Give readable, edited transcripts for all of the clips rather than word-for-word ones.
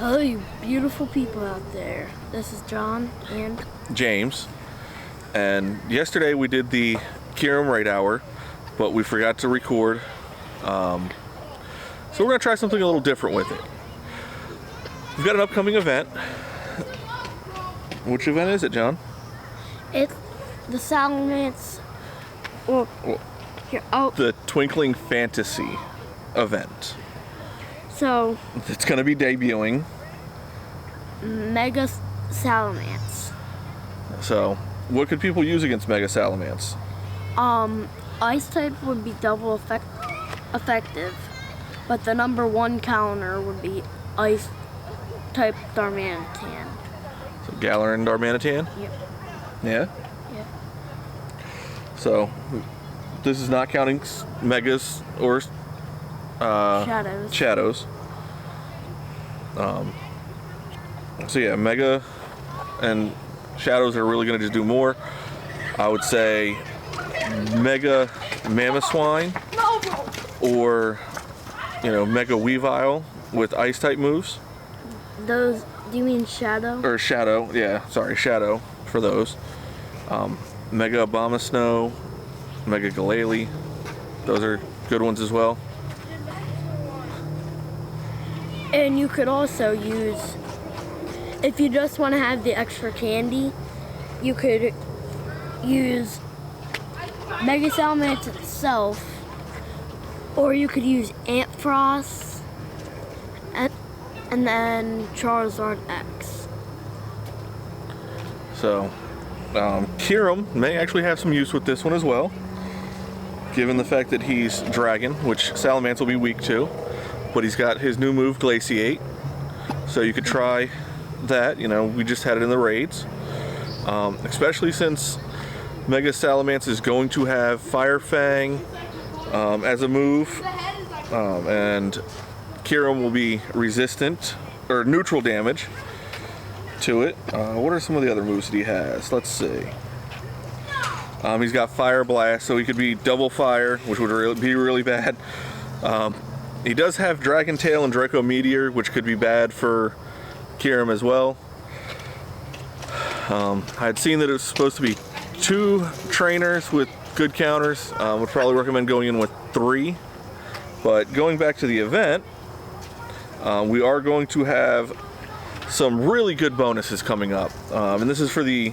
Hello, you beautiful people out there. This is John and James. And yesterday we did the Kiram Raid Hour, but we forgot to record. So we're going to try something a little different with it. We've got an upcoming event. Which event is it, John? it's the Salamence. Well, here. Oh, The Twinkling Fantasy event. so It's going to be debuting. Mega Salamence. So, what could people use against Mega Salamence? Ice type would be double effective, but the number one counter would be Ice type Darmanitan. So, Galar and Darmanitan? Yep. Yeah? Yeah. So, this is not counting Megas or Shadows. So yeah, Mega and Shadows are really going to just do more. I would say Mega Mamoswine or, Mega Weavile with Ice type moves. Those, do you mean Shadow? Or Shadow, yeah, sorry, Shadow for those. Mega Abomasnow, Mega Galele, those are good ones as well. And you could also use, if you just want to have the extra candy, you could use Mega Salamence itself, or you could use Antfrost, and then Charizard X. So, Kiram may actually have some use with this one as well, given the fact that he's Dragon, which Salamence will be weak to, but he's got his new move, Glaciate, so you could try that. We just had it in the raids, especially since Mega Salamence is going to have Fire Fang as a move, and Kiram will be resistant or neutral damage to it. What are some of the other moves that he has? Let's see. He's got Fire Blast, so he could be double fire, which would be really bad. He does have Dragon Tail and Draco Meteor, which could be bad for Kiram as well. I had seen that it was supposed to be 2 trainers with good counters. Would probably recommend going in with 3. But going back to the event, we are going to have some really good bonuses coming up. And this is for the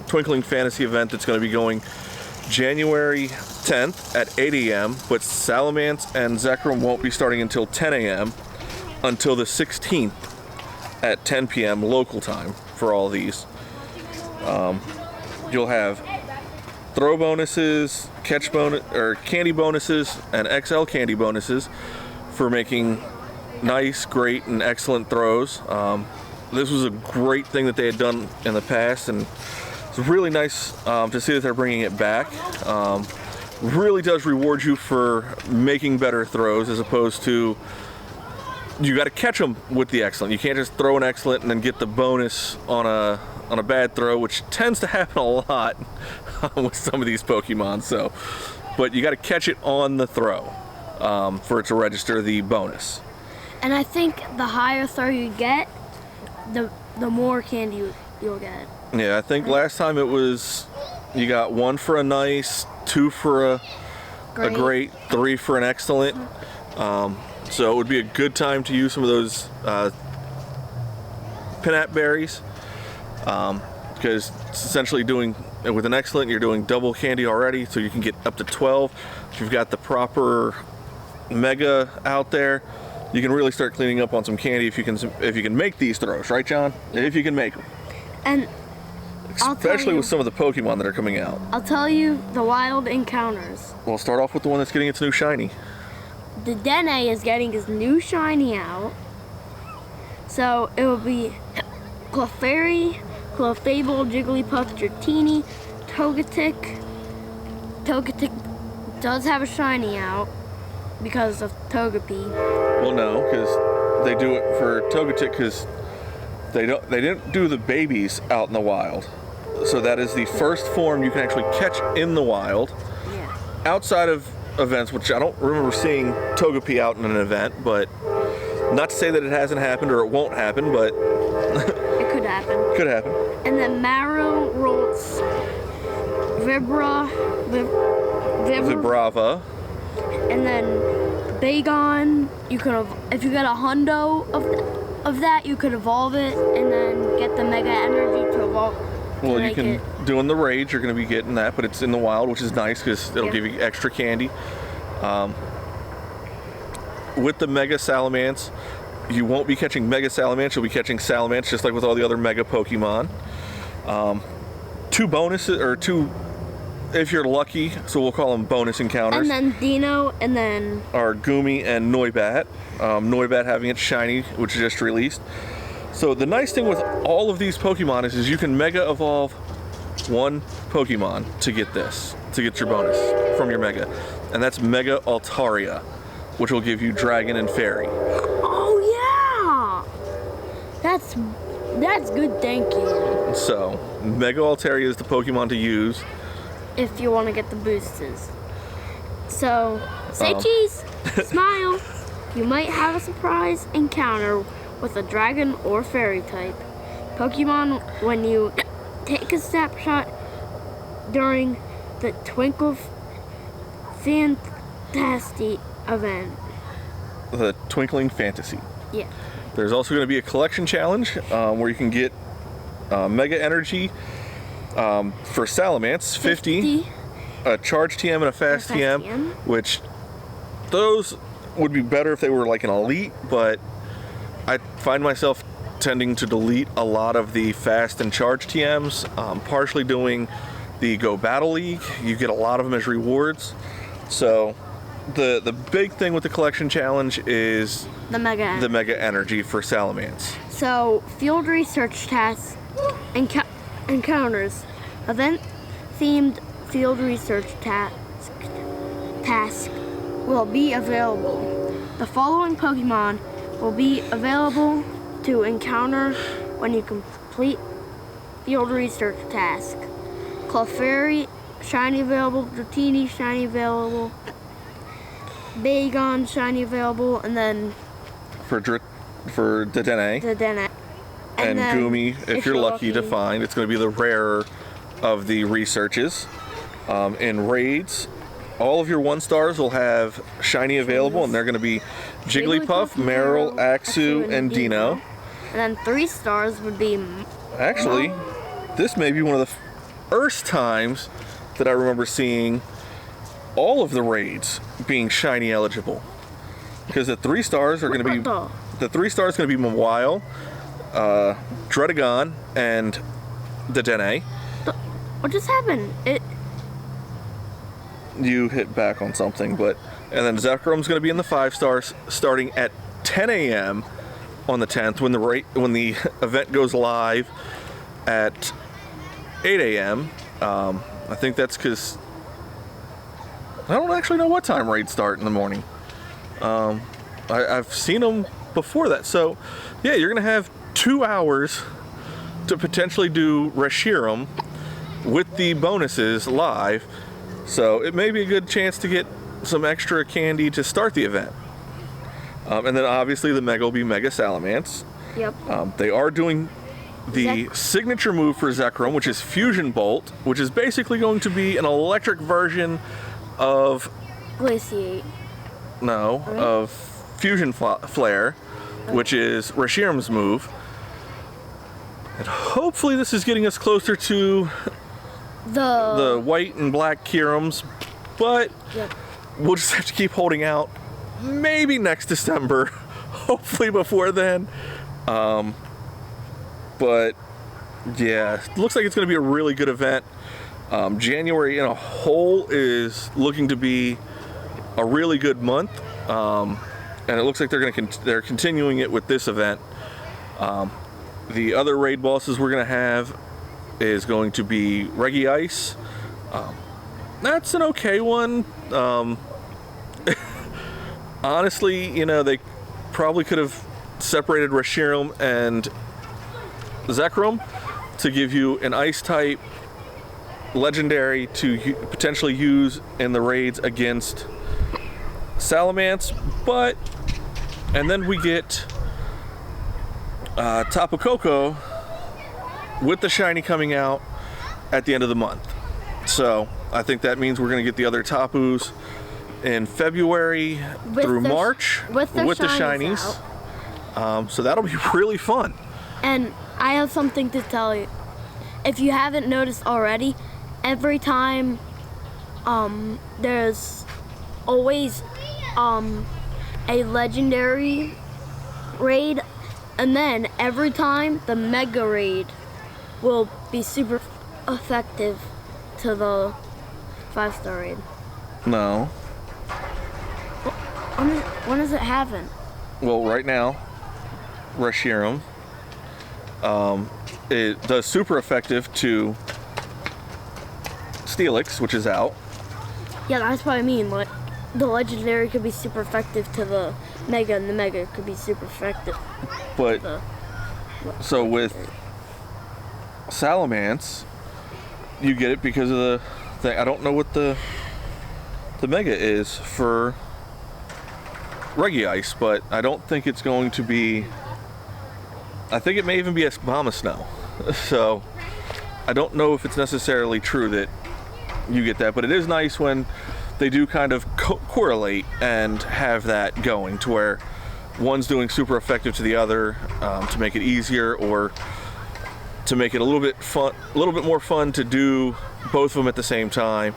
Twinkling Fantasy event that's going to be going January 10th at 8 a.m. But Salamence and Zekrom won't be starting until 10 a.m. until the 16th at 10 p.m. local time for all these. You'll have throw bonuses, catch bonus, or candy bonuses, and XL candy bonuses for making nice, great, and excellent throws. This was a great thing that they had done in the past, and it's really nice to see that they're bringing it back. Really does reward you for making better throws, as opposed to you got to catch them with the excellent. You can't just throw an excellent and then get the bonus on a bad throw, which tends to happen a lot with some of these Pokemon. So, but you got to catch it on the throw for it to register the bonus. And I think the higher throw you get, the more candy you'll get. Yeah, I think last time it was you got 1 for a nice, 2 for a great, 3 for an excellent. So it would be a good time to use some of those Pinap berries, because it's essentially doing, with an excellent, you're doing double candy already, so you can get up to 12. If you've got the proper Mega out there, you can really start cleaning up on some candy if you can make these throws, right, John? If you can make them. And especially with some of the Pokemon that are coming out. I'll tell you the wild encounters. We'll start off with the one that's getting its new shiny. The Dene is getting his new shiny out. So it will be Clefairy, Clefable, Jigglypuff, Dratini, Togetic. Togetic does have a shiny out because of Togepi. Well, no, because they do it for Togetic because they didn't do the babies out in the wild. So that is the first form you can actually catch in the wild. Yeah. Outside of events, which I don't remember seeing Togepi out in an event, but Not to say that it hasn't happened or it won't happen, but It could happen. could happen. And then Marrow Rolts, Vibrava. and then Bagon. You could, if you get a hundo of that, you could evolve it and then get the Mega Energy to evolve. Well, you can, doing the raids, you're going to be getting that, but it's in the wild, which is nice because it'll give you extra candy. With the Mega Salamence, you won't be catching Mega Salamence, you'll be catching Salamence just like with all the other Mega Pokemon. 2 bonuses, or 2, if you're lucky, so we'll call them bonus encounters. And then Dino, and then... are Goomy and Noibat. Noibat having its shiny, which is just released. So the nice thing with all of these Pokemon is you can Mega Evolve 1 Pokemon to get this, to get your bonus from your Mega. And that's Mega Altaria, which will give you Dragon and Fairy. Oh yeah! That's good thinking. So, Mega Altaria is the Pokemon to use. If you want to get the boosters. So, say cheese, smile. You might have a surprise encounter with a dragon or fairy type Pokemon when you take a snapshot during the Twinkle Fantasy event. The Twinkling Fantasy. Yeah. There's also going to be a collection challenge where you can get Mega Energy for Salamence, 50, a Charge TM and a Fast TM, which those would be better if they were like an Elite, but I find myself tending to delete a lot of the Fast and Charge TMs, partially doing the Go Battle League. You get a lot of them as rewards. So the big thing with the collection challenge is the Mega Energy for Salamence. So, field research tasks, encounters, event-themed field research task will be available. The following Pokemon will be available to encounter when you complete field research task. Clefairy, shiny available. Dratini, shiny available. Bagon, shiny available, and then For Dedenne. And then, Goomy, if you're lucky to find. It's going to be the rarer of the researches. In raids, all of your 1-stars will have shiny available, and they're going to be Jigglypuff, Marill, Axew, and Dino. And then 3-stars would be... Actually, this may be one of the first times that I remember seeing all of the raids being shiny eligible. Because the 3-stars are going to be... The 3-stars going to be Mawile, Dredagon, and Dedenne. What just happened? You hit back on something, but... And then Zekrum's going to be in the 5-stars starting at 10 a.m. on the 10th when the event goes live at 8 a.m. I think that's because... I don't actually know what time raids start in the morning. I've seen them before that. So, yeah, you're going to have 2 hours to potentially do Reshiram with the bonuses live. So it may be a good chance to get some extra candy to start the event. And then obviously the Mega will be Mega Salamence. Yep. They are doing the signature move for Zekrom, which is Fusion Bolt, which is basically going to be an electric version of... Glaciate. No, of Fusion Flare, which is Reshiram's move. And hopefully this is getting us closer to the white and black Kirums, but we'll just have to keep holding out. Maybe next December, hopefully before then. But yeah, looks like it's going to be a really good event. January in a whole is looking to be a really good month, and it looks like they're continuing it with this event. The other raid bosses we're going to have is going to be Reggie Ice. That's an okay one. Honestly, you know, they probably could have separated Reshiram and Zekrom to give you an ice type legendary to potentially use in the raids against Salamence, but And then we get Tapu Koko with the shiny coming out at the end of the month. So I think that means we're going to get the other Tapus in February through March with the shinies. So that'll be really fun. And I have something to tell you. If you haven't noticed already, every time there's always a legendary raid, and then every time the mega raid will be super effective to the 5-star raid. No. When does it happen? Well, right now, Reshiram, it does super effective to Steelix, which is out. Yeah, that's what I mean. Like, the legendary could be super effective to the mega, and the mega could be super effective. But to so with Salamence, you get it because of the thing. I don't know what the mega is for Regice, but I don't think it's going to be. I think it may even be Bomba Snow. So I don't know if it's necessarily true that you get that, but it is nice when they do kind of correlate and have that going to where one's doing super effective to the other, to make it easier or to make it a little bit more fun to do both of them at the same time,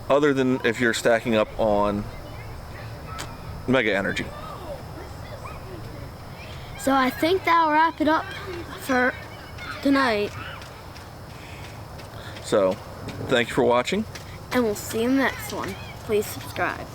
other than if you're stacking up on Mega Energy. So I think that'll wrap it up for tonight. So thank you for watching. And we'll see you in the next one. Please subscribe.